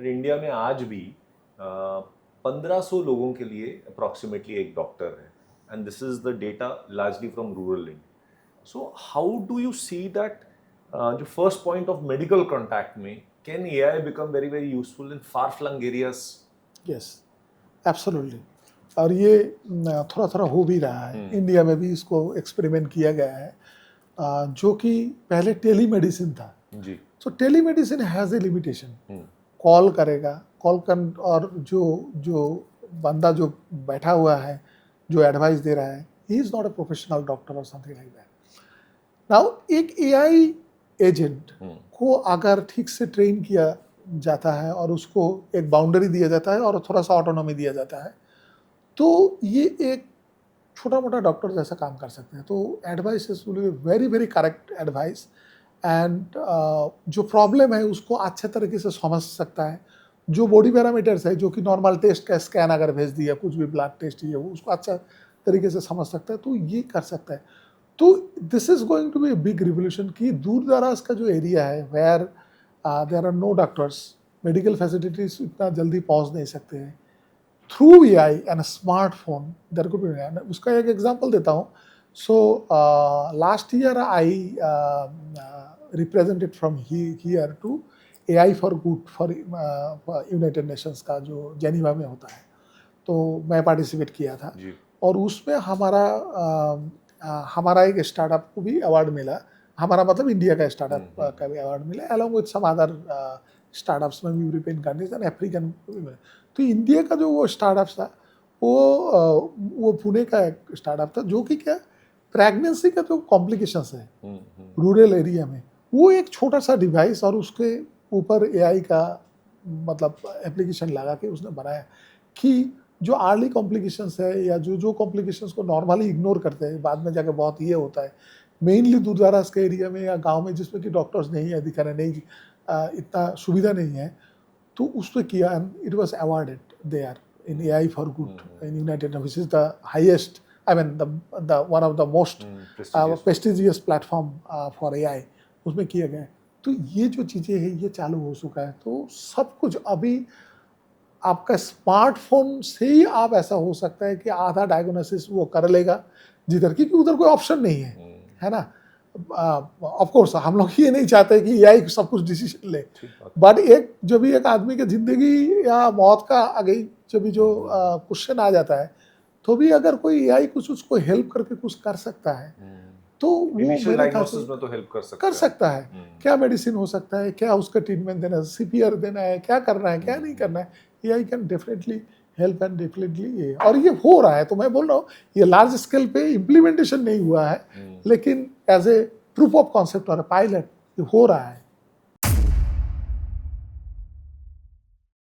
India में आज भी 1500 लोगों के लिए अप्रॉक्सीमेटली एक डॉक्टर है, and this is the data largely from rural India. So how do you see that जो first point of medical contact में can AI become very very useful in far flung areas? Yes, absolutely. और ये थोड़ा थोड़ा हो भी रहा है. इंडिया में भी इसको एक्सपेरिमेंट किया गया है, जो कि पहले टेलीमेडिसिन था. जी. So telemedicine has a limitation. Call करेगा, और जो बंदा जो बैठा हुआ है, जो एडवाइस दे रहा है, he is not a professional doctor और समथिंग लाइक दैट. नाउ एक एआई एजेंट को अगर ठीक से ट्रेन किया जाता है और उसको एक बाउंड्री दिया जाता है और थोड़ा सा ऑटोनॉमी दिया जाता है, तो ये एक छोटा मोटा डॉक्टर जैसा काम कर सकते हैं. तो advice is very very correct advice, and जो प्रॉब्लम है उसको अच्छे तरीके से समझ सकता है. जो बॉडी पैरामीटर्स है, जो कि नॉर्मल टेस्ट का स्कैन अगर भेज दिया, कुछ भी ब्लड टेस्ट है, वो उसको अच्छा तरीके से समझ सकता है, तो ये कर सकता है. तो this is going to be a big revolution कि दूर दराज का जो एरिया है, where there are no doctors, medical facilities इतना जल्दी पहुंच नहीं सकते हैं. Through AI and smartphone there could be. उसका एक एग्जांपल देता हूँ. So last year I represented from here to AI for good for United Nations का जो जेनीवा में होता है. तो मैं पार्टिसिपेट किया था जी. और उसमें हमारा एक स्टार्टअप को भी अवार्ड मिला. हमारा मतलब इंडिया का स्टार्टअप का भी अवार्ड मिला, along with some other startups में यूरोपियन कंट्रीज एंड अफ्रीकन. तो इंडिया का जो वो स्टार्टअप था, वो पुणे का एक स्टार्टअप था, जो कि क्या प्रेगनेंसी का जो कॉम्प्लिकेशंस है रूरल एरिया में, वो एक छोटा सा डिवाइस और उसके ऊपर एआई का मतलब एप्लीकेशन लगा के उसने बनाया कि जो अर्ली कॉम्प्लिकेशंस है या जो कॉम्प्लिकेशंस को नॉर्मली इग्नोर करते हैं, बाद में जाकर बहुत ये होता है, मेनली दूर दराज के एरिया में या गांव में जिसमें कि डॉक्टर्स नहीं है, दिखाने नहीं, इतना सुविधा नहीं है, तो उसने किया and it was awarded there in AI for good in United, which is the highest, I mean the one of the most prestigious platform for AI. उसमें किया गया. तो ये जो चीज़ें हैं ये चालू हो चुका है. तो सब कुछ अभी आपका स्मार्टफोन से ही आप ऐसा हो सकता है कि आधा डायग्नोसिस वो कर लेगा जिधर की, उधर कोई ऑप्शन नहीं है ना. ऑफ कोर्स हम लोग ये नहीं चाहते कि एआई सब कुछ डिसीजन ले, बट जब भी एक आदमी की जिंदगी या मौत का आगे जब भी जो क्वेश्चन आ जाता है, तो भी अगर कोई एआई कुछ उसको हेल्प करके कुछ कर सकता है, तो वो मेरे ख्याल से में तो हेल्प कर सकता है. क्या मेडिसिन हो सकता है, क्या उसका ट्रीटमेंट देना है, सीपीआर देना है, क्या करना है, क्या नहीं करना है, AI can definitely help and definitely. और ये हो रहा है. तो मैं बोल रहा हूँ ये लार्ज स्केल पे इम्प्लीमेंटेशन नहीं हुआ है, लेकिन as a proof of concept और पायलट ये हो रहा है.